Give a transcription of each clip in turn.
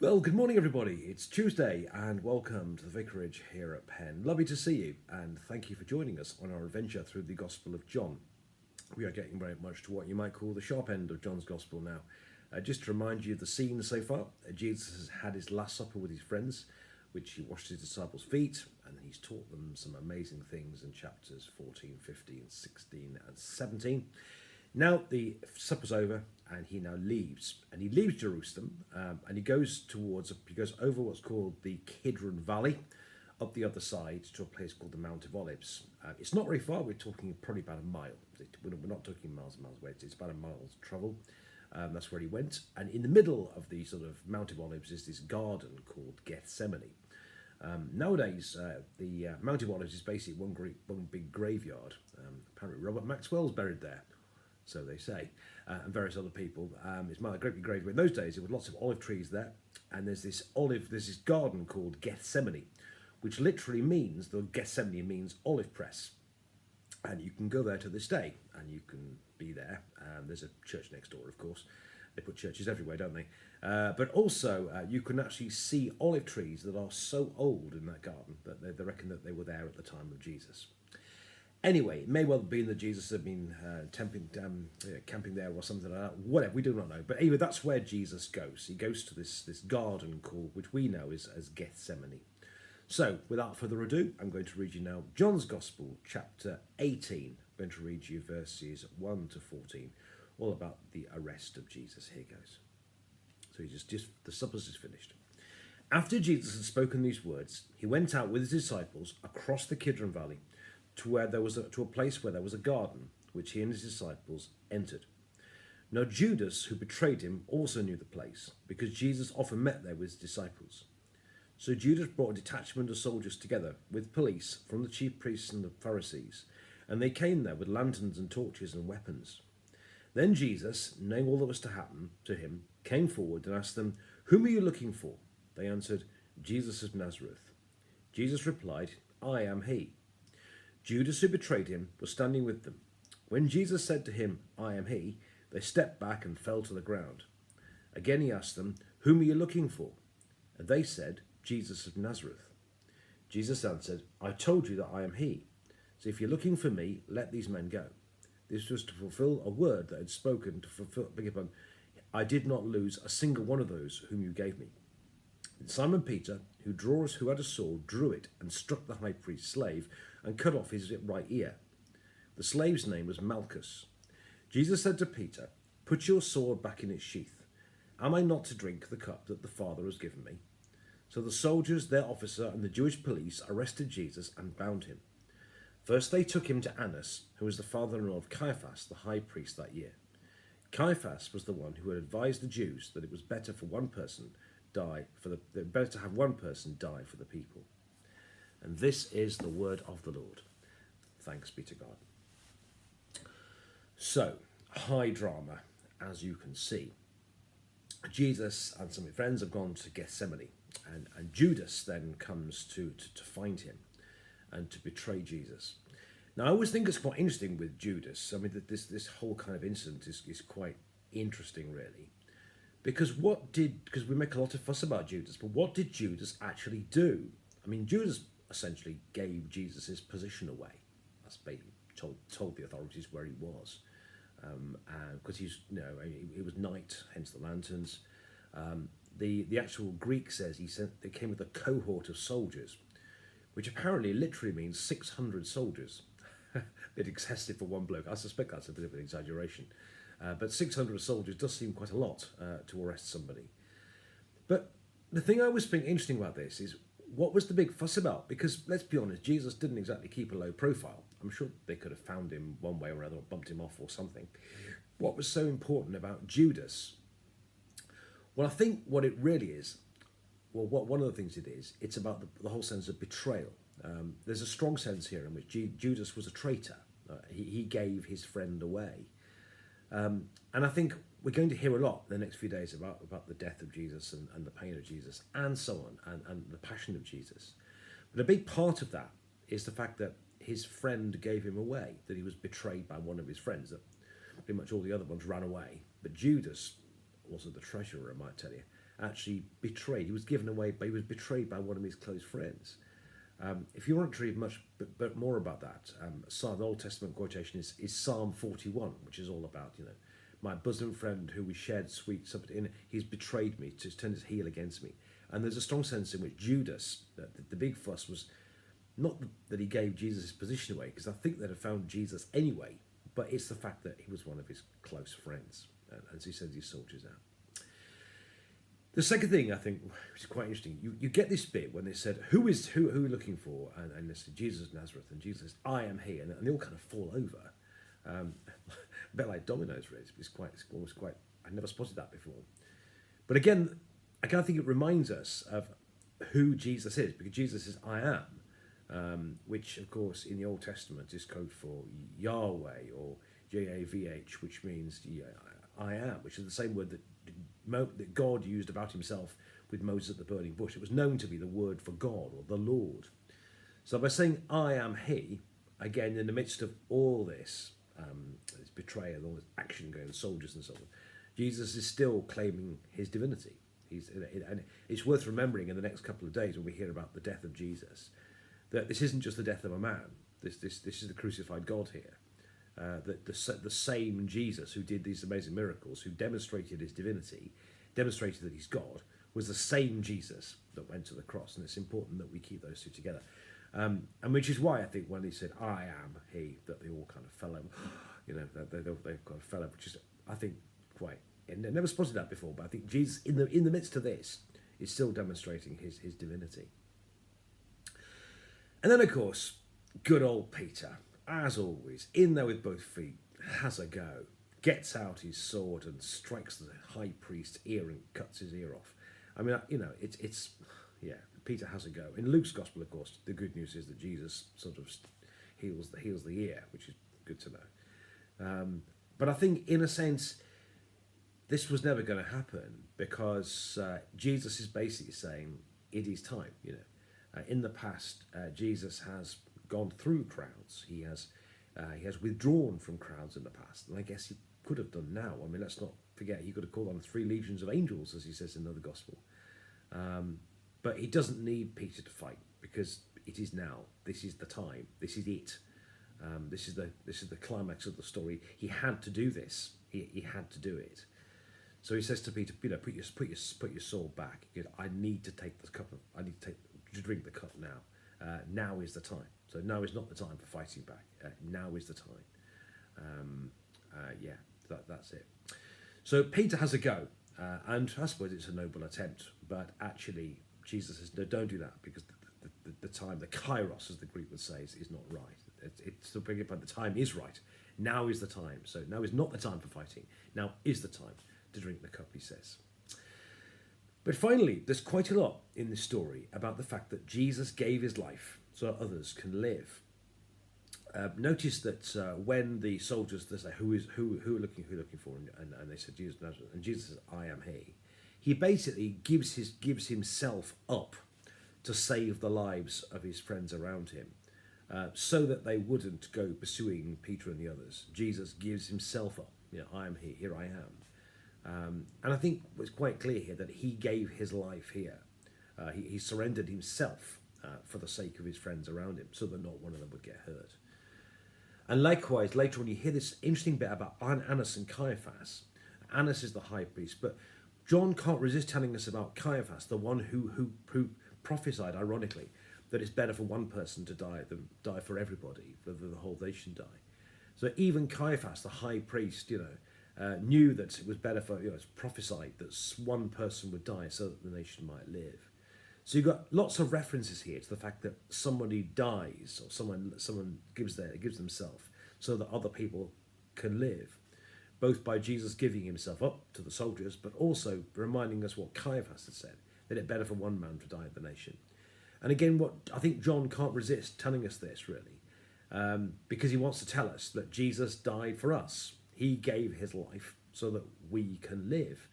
Well, good morning, everybody. It's Tuesday, and welcome to the Vicarage here at Penn. Lovely to see you, and thank you for joining us on our adventure through the Gospel of John. We are getting very much to what you might call the sharp end of John's Gospel now. Just to remind you of the scene so far, Jesus has had his Last Supper with his friends, which he washed his disciples' feet, and he's taught them some amazing things in chapters 14, 15, 16, and 17. Now the supper's over, and he now leaves, and he leaves Jerusalem, and he goes over what's called the Kidron Valley, up the other side to a place called the Mount of Olives. It's not very far. We're talking probably about a mile. We're not talking miles and miles away. It's about a mile's travel. That's where he went, and in the middle of the sort of Mount of Olives is this garden called Gethsemane. Nowadays, the Mount of Olives is basically one big graveyard. Apparently, Robert Maxwell's buried there, so they say, and various other people. It's a great big graveyard. In those days, there were lots of olive trees there, and there's this garden called Gethsemane, which literally means, the Gethsemane means olive press, and you can go there to this day, and you can be there. There's a church next door, of course. They put churches everywhere, don't they? But also, you can actually see olive trees that are so old in that garden that they reckon that they were there at the time of Jesus. Anyway, it may well have been that Jesus had been camping there or something like that. Whatever, we do not know. But anyway, that's where Jesus goes. He goes to this garden called, which we know as Gethsemane. So, without further ado, I'm going to read you now John's Gospel, chapter 18. I'm going to read you verses 1 to 14, all about the arrest of Jesus. Here goes. So the supper's just finished. After Jesus had spoken these words, he went out with his disciples across the Kidron Valley to a place where there was a garden, which he and his disciples entered. Now Judas, who betrayed him, also knew the place, because Jesus often met there with his disciples. So Judas brought a detachment of soldiers together with police from the chief priests and the Pharisees, and they came there with lanterns and torches and weapons. Then Jesus, knowing all that was to happen to him, came forward and asked them, "Whom are you looking for?" They answered, "Jesus of Nazareth." Jesus replied, "I am he." Judas, who betrayed him, was standing with them. When Jesus said to him, "I am he," they stepped back and fell to the ground. Again he asked them, "Whom are you looking for?" And they said, "Jesus of Nazareth." Jesus answered, "I told you that I am he. So if you're looking for me, let these men go." This was to fulfill a word that had spoken to fulfill, "I did not lose a single one of those whom you gave me." And Simon Peter, who had a sword, drew it and struck the high priest's slave and cut off his right ear. The slave's name was Malchus. Jesus said to Peter, "Put your sword back in its sheath. Am I not to drink the cup that the Father has given me?" So the soldiers, their officer, and the Jewish police arrested Jesus and bound him. First they took him to Annas, who was the father-in-law of Caiaphas, the high priest that year. Caiaphas was the one who had advised the Jews that it was better to have one person die for the people. And this is the word of the Lord. Thanks be to God. So, high drama, as you can see. Jesus and some of his friends have gone to Gethsemane, and Judas then comes to find him and to betray Jesus. Now, I always think it's quite interesting with Judas. I mean, that this whole kind of incident is quite interesting, really. Because we make a lot of fuss about Judas, but what did Judas actually do? I mean, Judas essentially gave Jesus' position away. That's basically told the authorities where he was. Because it was night, hence the lanterns. The actual Greek says they came with a cohort of soldiers, which apparently literally means 600 soldiers. A bit excessive for one bloke. I suspect that's a bit of an exaggeration. But 600 soldiers does seem quite a lot to arrest somebody. But the thing I always think interesting about this is, what was the big fuss about? Because, let's be honest, Jesus didn't exactly keep a low profile. I'm sure they could have found him one way or another, or bumped him off or something. What was so important about Judas? Well, I think what it really is, one of the things it is, it's about the whole sense of betrayal. There's a strong sense here in which Judas was a traitor. He gave his friend away. And I think we're going to hear a lot in the next few days about the death of Jesus and the pain of Jesus and so on, and the passion of Jesus. But a big part of that is the fact that his friend gave him away, that he was betrayed by one of his friends, that pretty much all the other ones ran away. But Judas, also the treasurer, I might tell you, actually betrayed. He was given away, but he was betrayed by one of his close friends. If you want to read much but more about that, the Old Testament quotation is Psalm 41, which is all about, my bosom friend who we shared sweet supper in, he's betrayed me, to turn his heel against me. And there's a strong sense in which Judas, the big fuss was not that he gave Jesus his position away, because I think they'd have found Jesus anyway, but it's the fact that he was one of his close friends, and so he sends his soldiers out. The second thing I think, which is quite interesting, you get this bit when they said, who are we looking for? And they said, Jesus of Nazareth, and Jesus says, I am he, and they all kind of fall over. A bit like dominoes, really. It's almost quite, I never spotted that before. But again, I kind of think it reminds us of who Jesus is, because Jesus is I am, which of course in the Old Testament is code for Yahweh, or Javh, which means I am, which is the same word that God used about himself with Moses at the burning bush. It was known to be the word for God, or the Lord. So by saying I am he, again, in the midst of all this betrayal, all this action going, soldiers and so on, Jesus is still claiming his divinity. And it's worth remembering in the next couple of days when we hear about the death of Jesus, that this isn't just the death of a man. This is the crucified God here. That the same Jesus who did these amazing miracles, who demonstrated his divinity, demonstrated that he's God, was the same Jesus that went to the cross. And it's important that we keep those two together. And which is why I think when he said, I am he, that they all kind of fell over, they kind of fell over, which is, I think, quite, and I never spotted that before, but I think Jesus, in the midst of this, is still demonstrating his divinity. And then, of course, good old Peter, as always, in there with both feet, has a go, gets out his sword and strikes the high priest's ear and cuts his ear off. I mean, it's Peter has a go. In Luke's gospel, of course, the good news is that Jesus sort of heals the ear, which is good to know. But I think, in a sense, this was never going to happen, because Jesus is basically saying it is time. In the past, Jesus has gone through crowds. He has withdrawn from crowds in the past, and I guess he could have done now. I mean, let's not forget, he could have called on 3 legions of angels, as he says in another gospel. But he doesn't need Peter to fight, because it is now. This is the time. This is it. This is the climax of the story. He had to do this. He had to do it. So he says to Peter, put your sword back. I need to take to drink the cup now. Now is the time. So now is not the time for fighting back. Now is the time. That's it. So Peter has a go, and I suppose it's a noble attempt, but actually Jesus says, no, don't do that, because the time, the kairos, as the Greek would say, is not right. It's to bring it, but the time is right. Now is the time. So now is not the time for fighting. Now is the time to drink the cup, he says. But finally, there's quite a lot in this story about the fact that Jesus gave his life so that others can live. Notice that when the soldiers, they say, who are looking for, and they said Jesus of Nazareth, and Jesus says, I am he basically gives himself up to save the lives of his friends around him, so that they wouldn't go pursuing Peter and the others. Jesus gives himself up. I am he, here I am. And I think it's quite clear here that he gave his life here. He surrendered himself for the sake of his friends around him, so that not one of them would get hurt. And likewise, later on, you hear this interesting bit about Annas and Caiaphas. Annas is the high priest, but John can't resist telling us about Caiaphas, the one who prophesied, ironically, that it's better for one person to die than die for everybody, for the whole nation die. So even Caiaphas, the high priest, knew that it was better for, it's prophesied that one person would die so that the nation might live. So you've got lots of references here to the fact that somebody dies, or someone gives themselves so that other people can live, both by Jesus giving himself up to the soldiers, but also reminding us what Caiaphas had said, that it's better for one man to die in the nation. And again, what I think John can't resist telling us this, really, because he wants to tell us that Jesus died for us. He gave his life so that we can live.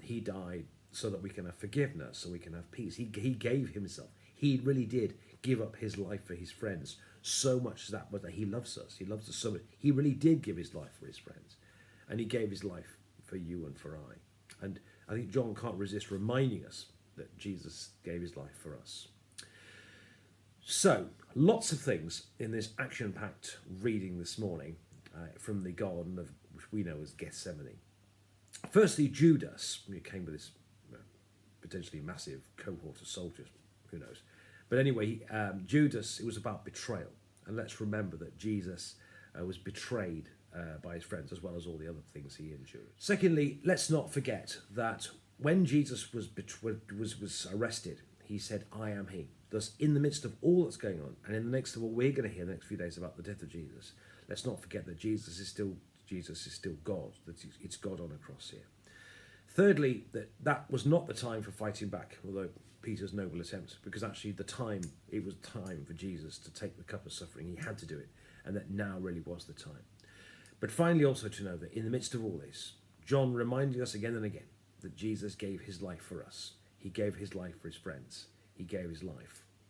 He died so that we can have forgiveness, so we can have peace. He gave himself. He really did give up his life for his friends, so much that he loves us. He loves us so much. He really did give his life for his friends, and he gave his life for you and for I. And I think John can't resist reminding us that Jesus gave his life for us. So, lots of things in this action-packed reading this morning from the Garden of, which we know as Gethsemane. Firstly, Judas, who came with this potentially massive cohort of soldiers, who knows. But anyway, Judas, it was about betrayal. And let's remember that Jesus was betrayed by his friends, as well as all the other things he endured. Secondly, let's not forget that when Jesus was arrested, he said, "I am he." Thus, in the midst of all that's going on, and in the midst of what we're going to hear the next few days about the death of Jesus, let's not forget that Jesus is still God, that it's God on a cross here. Thirdly, that was not the time for fighting back, although Peter's noble attempt, because actually it was time for Jesus to take the cup of suffering. He had to do it, and that now really was the time. But finally, also to know that in the midst of all this, John reminding us again and again that Jesus gave his life for us. He gave his life for his friends. He gave his life